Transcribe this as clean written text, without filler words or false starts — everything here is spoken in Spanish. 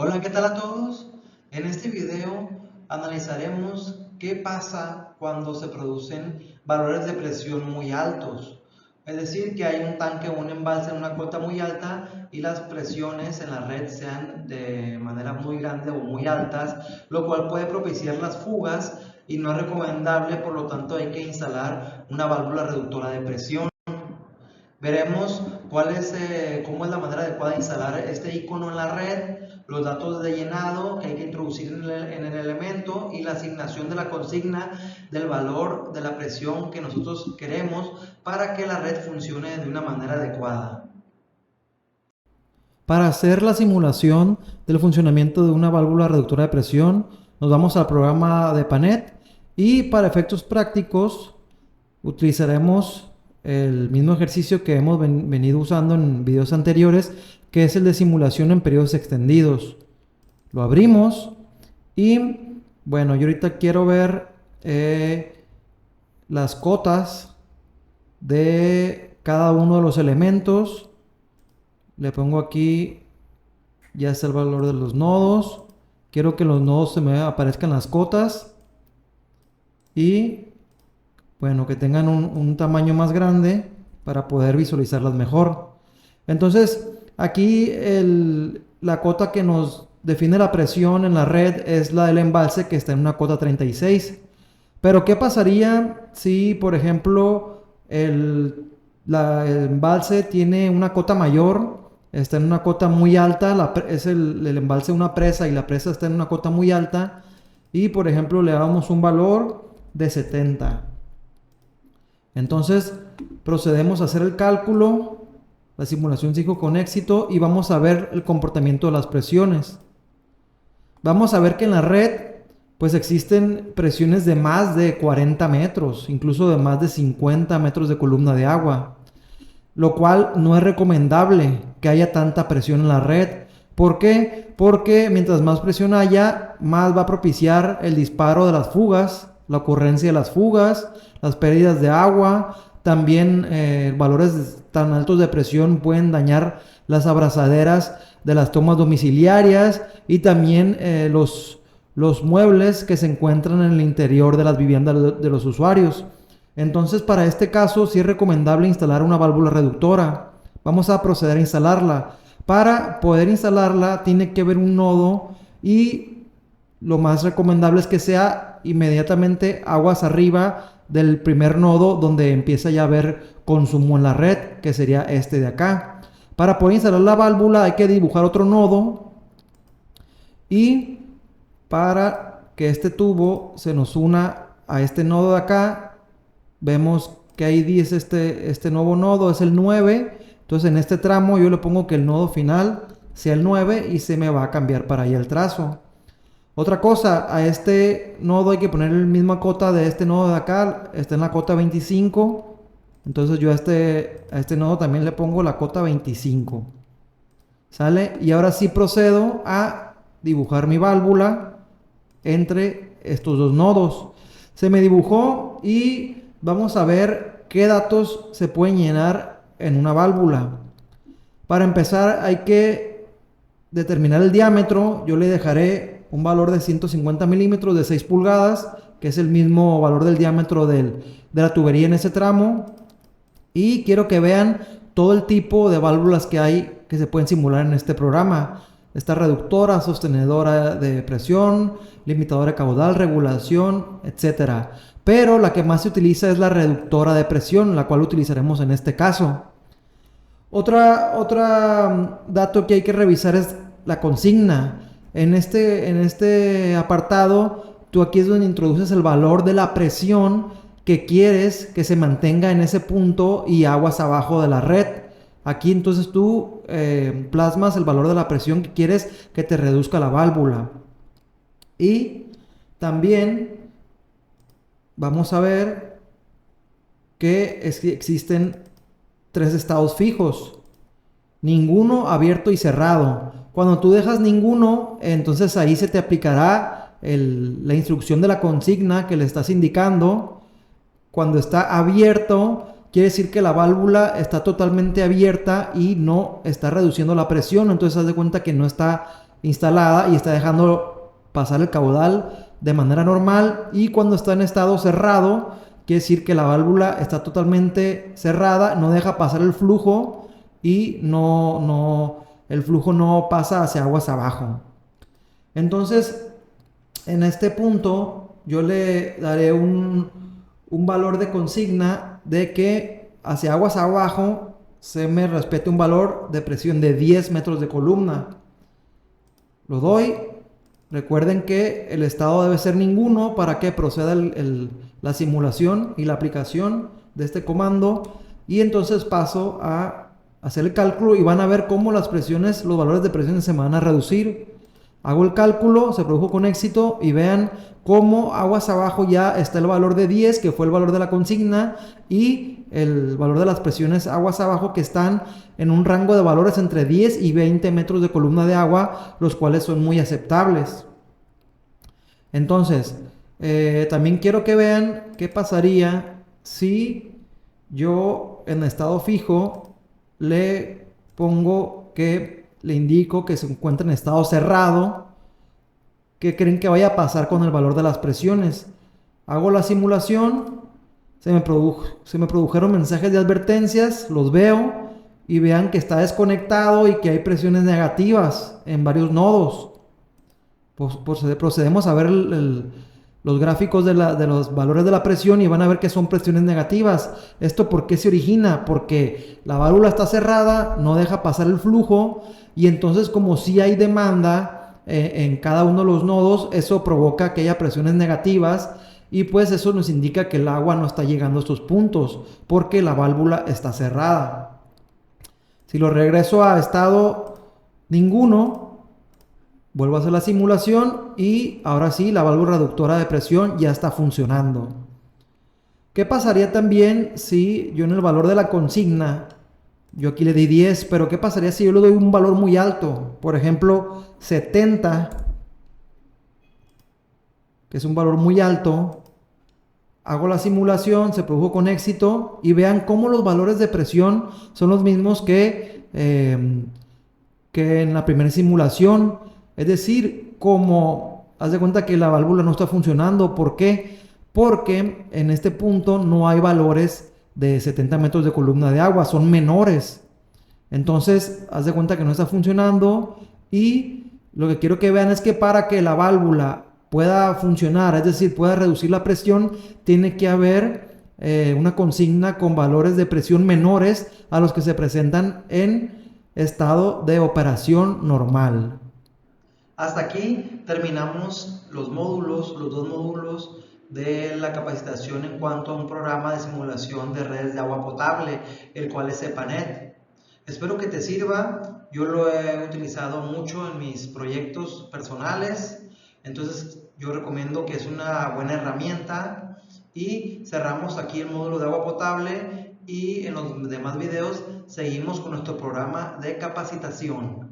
Hola, ¿qué tal a todos? En este video analizaremos qué pasa cuando se producen valores de presión muy altos. Es decir, que hay un tanque o un embalse en una cota muy alta y las presiones en la red sean de manera muy grande o muy altas, lo cual puede propiciar las fugas y no es recomendable, por lo tanto hay que instalar una válvula reductora de presión. Veremos cómo es la manera adecuada de instalar este icono en la red, los datos de llenado que hay que introducir en el elemento y la asignación de la consigna del valor de la presión que nosotros queremos para que la red funcione de una manera adecuada. Para hacer la simulación del funcionamiento de una válvula reductora de presión, nos vamos al programa de Panet y para efectos prácticos utilizaremos el mismo ejercicio que hemos venido usando en videos anteriores, que es el de simulación en periodos extendidos. Lo abrimos y bueno, yo ahorita quiero ver las cotas de cada uno de los elementos. Le pongo aquí, ya está el valor de los nodos. Quiero que los nodos se me aparezcan las cotas. Y bueno, que tengan un tamaño más grande para poder visualizarlas mejor. Entonces, aquí la cota que nos define la presión en la red es la del embalse, que está en una cota 36. Pero ¿qué pasaría si, por ejemplo, el embalse tiene una cota mayor, está en una cota muy alta, es el embalse una presa y la presa está en una cota muy alta, y por ejemplo le damos un valor de 70? Entonces procedemos a hacer el cálculo, la simulación se hizo con éxito y vamos a ver el comportamiento de las presiones. Vamos a ver que en la red pues existen presiones de más de 40 metros, incluso de más de 50 metros de columna de agua, lo cual no es recomendable que haya tanta presión en la red. ¿Por qué? Porque mientras más presión haya, más va a propiciar el disparo de las fugas, la ocurrencia de las fugas, las pérdidas de agua. También valores tan altos de presión pueden dañar las abrazaderas de las tomas domiciliarias y también los muebles que se encuentran en el interior de las viviendas de los usuarios. Entonces, para este caso, sí es recomendable instalar una válvula reductora. Vamos a proceder a instalarla. Para poder instalarla, tiene que haber un nodo y lo más recomendable es que sea inmediatamente aguas arriba del primer nodo donde empieza ya a haber consumo en la red, que sería este de acá. Para poder instalar la válvula hay que dibujar otro nodo y para que este tubo se nos una a este nodo de acá, vemos que ahí dice este nuevo nodo es el 9. Entonces en este tramo yo le pongo que el nodo final sea el 9 y se me va a cambiar para ahí el trazo. Otra cosa, a este nodo hay que poner la misma cota de este nodo de acá, está en la cota 25. Entonces yo a este nodo también le pongo la cota 25. ¿Sale? Y ahora sí procedo a dibujar mi válvula entre estos dos nodos. Se me dibujó y vamos a ver qué datos se pueden llenar en una válvula. Para empezar hay que determinar el diámetro. Yo le dejaré un valor de 150 milímetros de 6 pulgadas, que es el mismo valor del diámetro de la tubería en ese tramo. Y quiero que vean todo el tipo de válvulas que hay que se pueden simular en este programa. Está reductora, sostenedora de presión, limitadora de caudal, regulación, etcétera. Pero la que más se utiliza es la reductora de presión, la cual utilizaremos en este caso. Otra dato que hay que revisar es la consigna. En este apartado, tú aquí es donde introduces el valor de la presión que quieres que se mantenga en ese punto y aguas abajo de la red. Aquí entonces tú plasmas el valor de la presión que quieres que te reduzca la válvula. Y también vamos a ver que existen 3 estados fijos. Ninguno, abierto y cerrado. Cuando tú dejas ninguno, entonces ahí se te aplicará la instrucción de la consigna que le estás indicando. Cuando está abierto, quiere decir que la válvula está totalmente abierta y no está reduciendo la presión. Entonces haz de cuenta que no está instalada y está dejando pasar el caudal de manera normal, y cuando está en estado cerrado, quiere decir que la válvula está totalmente cerrada, no deja pasar el flujo y el flujo no pasa hacia aguas abajo. Entonces, en este punto, yo le daré un valor de consigna de que hacia aguas abajo se me respete un valor de presión de 10 metros de columna. Lo doy. Recuerden que el estado debe ser ninguno para que proceda la simulación y la aplicación de este comando. Y entonces paso a hacer el cálculo y van a ver cómo las presiones, los valores de presiones se van a reducir. Hago el cálculo, se produjo con éxito y vean cómo aguas abajo ya está el valor de 10, que fue el valor de la consigna, y el valor de las presiones aguas abajo, que están en un rango de valores entre 10 y 20 metros de columna de agua, los cuales son muy aceptables. Entonces, también quiero que vean qué pasaría si yo en estado fijo le pongo que le indico que se encuentra en estado cerrado. ¿Qué creen que vaya a pasar con el valor de las presiones? Hago la simulación, se me produjeron mensajes de advertencias, los veo y vean que está desconectado y que hay presiones negativas en varios nodos. Procedemos a ver los gráficos de los valores de la presión y van a ver que son presiones negativas. ¿Esto por qué se origina? Porque la válvula está cerrada, no deja pasar el flujo, y entonces, como si hay demanda en cada uno de los nodos, eso provoca que haya presiones negativas, y pues eso nos indica que el agua no está llegando a estos puntos porque la válvula está cerrada. Si lo regreso a estado ninguno, vuelvo a hacer la simulación y ahora sí, la válvula reductora de presión ya está funcionando. ¿Qué pasaría también si yo en el valor de la consigna, yo aquí le di 10, pero qué pasaría si yo le doy un valor muy alto? Por ejemplo, 70, que es un valor muy alto. Hago la simulación, se produjo con éxito y vean cómo los valores de presión son los mismos que en la primera simulación. Es decir, como haz de cuenta que la válvula no está funcionando. ¿Por qué? Porque en este punto no hay valores de 70 metros de columna de agua, son menores. Entonces, haz de cuenta que no está funcionando, y lo que quiero que vean es que para que la válvula pueda funcionar, es decir, pueda reducir la presión, tiene que haber una consigna con valores de presión menores a los que se presentan en estado de operación normal. Hasta aquí terminamos los dos módulos de la capacitación en cuanto a un programa de simulación de redes de agua potable, el cual es EPANET. Espero que te sirva. Yo lo he utilizado mucho en mis proyectos personales, entonces yo recomiendo que es una buena herramienta. Y cerramos aquí el módulo de agua potable, y en los demás videos seguimos con nuestro programa de capacitación.